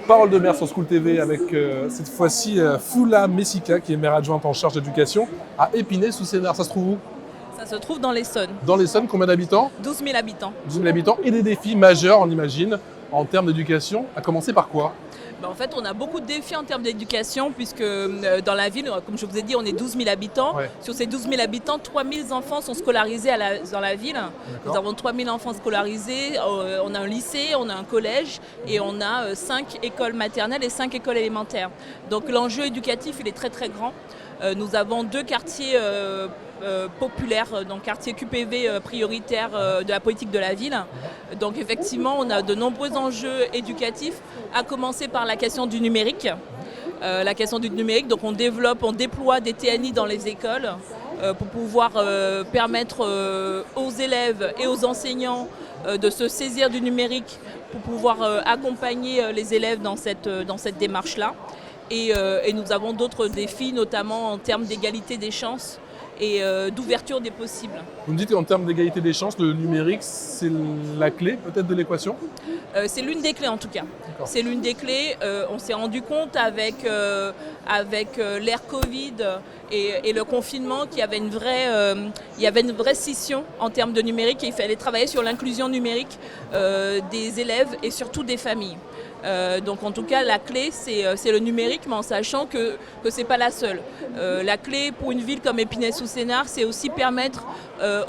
Parole de maire sur School TV avec cette fois-ci Foula Messica qui est maire adjointe en charge d'éducation à Épinay-sous-Sénart. Ça se trouve où? Ça se trouve dans l'Essonne. Dans l'Essonne, combien d'habitants? 12 000 habitants. 12 000 habitants et des défis majeurs, on imagine, en termes d'éducation. À commencer par quoi? En fait, on a beaucoup de défis en termes d'éducation puisque dans la ville, comme je vous ai dit, on est 12 000 habitants. Ouais. Sur ces 12 000 habitants, 3 000 enfants sont scolarisés dans la ville. Nous avons 3 000 enfants scolarisés. On a un lycée, on a un collège et on a 5 écoles maternelles et 5 écoles élémentaires. Donc l'enjeu éducatif, il est très très grand. Nous avons 2 quartiers populaires, donc quartier QPV prioritaire de la politique de la ville. Donc effectivement, on a de nombreux enjeux éducatifs, à commencer par la question du numérique. Donc on déploie des TNI dans les écoles pour pouvoir permettre aux élèves et aux enseignants de se saisir du numérique pour pouvoir accompagner les élèves dans cette démarche-là. Et nous avons d'autres défis, notamment en termes d'égalité des chances et d'ouverture des possibles. Vous me dites qu'en termes d'égalité des chances, le numérique, c'est la clé peut-être de l'équation? C'est l'une des clés en tout cas. C'est l'une des clés. On s'est rendu compte avec l'ère Covid et le confinement qu'il y avait une vraie scission en termes de numérique et il fallait travailler sur l'inclusion numérique des élèves et surtout des familles. Donc en tout cas la clé c'est le numérique, mais en sachant que ce n'est pas la seule. La clé pour une ville comme Épinay-sous-Sénart, c'est aussi permettre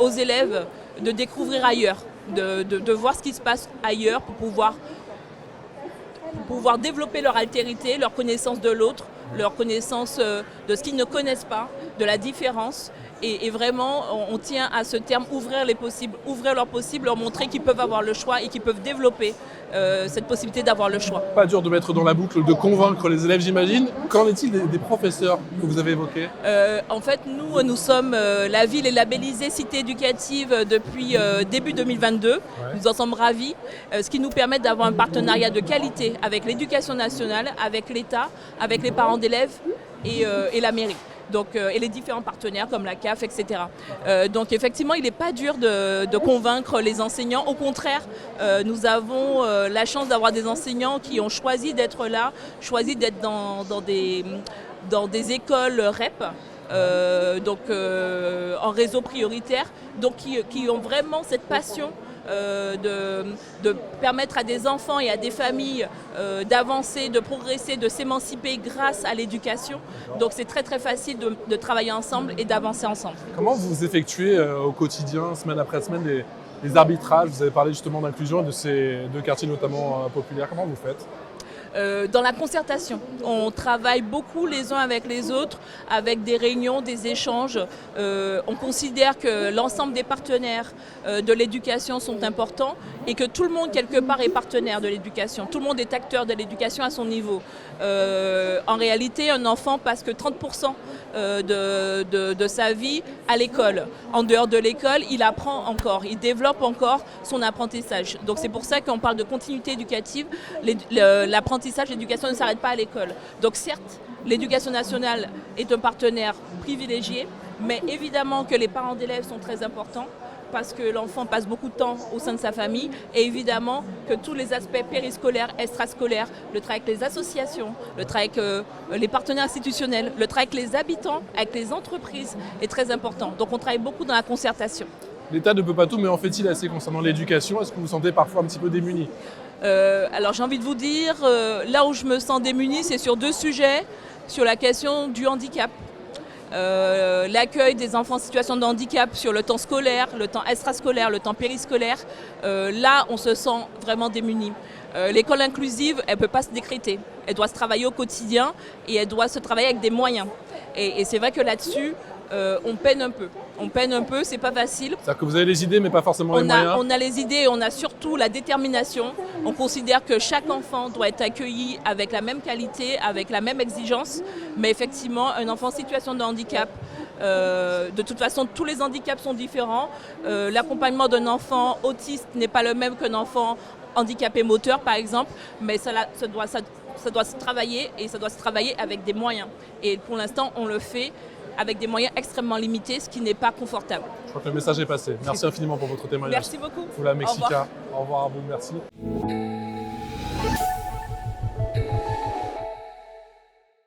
aux élèves de découvrir ailleurs, de voir ce qui se passe ailleurs pour pouvoir développer leur altérité, leur connaissance de l'autre, leur connaissance de ce qu'ils ne connaissent pas, de la différence. Et vraiment, on tient à ce terme, ouvrir leurs possibles, leur montrer qu'ils peuvent avoir le choix et qu'ils peuvent développer cette possibilité d'avoir le choix. Pas dur de mettre dans la boucle, de convaincre les élèves, j'imagine. Qu'en est-il des professeurs que vous avez évoqués? En fait, nous sommes, la ville est labellisée cité éducative depuis début 2022. Ouais. Nous en sommes ravis, ce qui nous permet d'avoir un partenariat de qualité avec l'éducation nationale, avec l'État, avec les parents d'élèves et la mairie. Donc, et les différents partenaires comme la CAF, etc. Donc effectivement, il n'est pas dur de convaincre les enseignants. Au contraire, nous avons la chance d'avoir des enseignants qui ont choisi d'être là, choisi d'être dans des écoles REP, en réseau prioritaire, donc qui ont vraiment cette passion de permettre à des enfants et à des familles d'avancer, de progresser, de s'émanciper grâce à l'éducation. Donc c'est très très facile de travailler ensemble et d'avancer ensemble. Comment vous effectuez au quotidien, semaine après semaine, les arbitrages? Vous avez parlé justement d'inclusion de ces 2 quartiers notamment populaires. Comment vous faites? Dans la concertation. On travaille beaucoup les uns avec les autres, avec des réunions, des échanges. On considère que l'ensemble des partenaires de l'éducation sont importants et que tout le monde, quelque part, est partenaire de l'éducation. Tout le monde est acteur de l'éducation à son niveau. En réalité, un enfant passe que 30% de sa vie à l'école. En dehors de l'école, il apprend encore, il développe encore son apprentissage. Donc c'est pour ça qu'on parle de continuité éducative. L'apprentissage, l'éducation ne s'arrête pas à l'école. Donc certes, l'éducation nationale est un partenaire privilégié, mais évidemment que les parents d'élèves sont très importants parce que l'enfant passe beaucoup de temps au sein de sa famille et évidemment que tous les aspects périscolaires, extrascolaires, le travail avec les associations, le travail avec les partenaires institutionnels, le travail avec les habitants, avec les entreprises est très important. Donc on travaille beaucoup dans la concertation. L'État ne peut pas tout, mais en fait-il assez concernant l'éducation? Est-ce que vous vous sentez parfois un petit peu démunis? Alors j'ai envie de vous dire, là où je me sens démunie, c'est sur 2 sujets, sur la question du handicap. L'accueil des enfants en situation de handicap sur le temps scolaire, le temps extrascolaire, le temps périscolaire, là on se sent vraiment démuni. L'école inclusive, elle ne peut pas se décréter, elle doit se travailler au quotidien et elle doit se travailler avec des moyens. Et c'est vrai que là-dessus, on peine un peu, c'est pas facile. C'est-à-dire que vous avez les idées mais pas forcément les moyens? On a les idées et on a surtout la détermination. On considère que chaque enfant doit être accueilli avec la même qualité, avec la même exigence. Mais effectivement, un enfant en situation de handicap, de toute façon, tous les handicaps sont différents. L'accompagnement d'un enfant autiste n'est pas le même qu'un enfant handicapé moteur, par exemple. Mais ça doit se travailler et ça doit se travailler avec des moyens. Et pour l'instant, on le fait avec des moyens extrêmement limités, ce qui n'est pas confortable. Je crois que le message est passé. Merci infiniment pour votre témoignage. Merci beaucoup. Foula Messica, au revoir à vous, merci.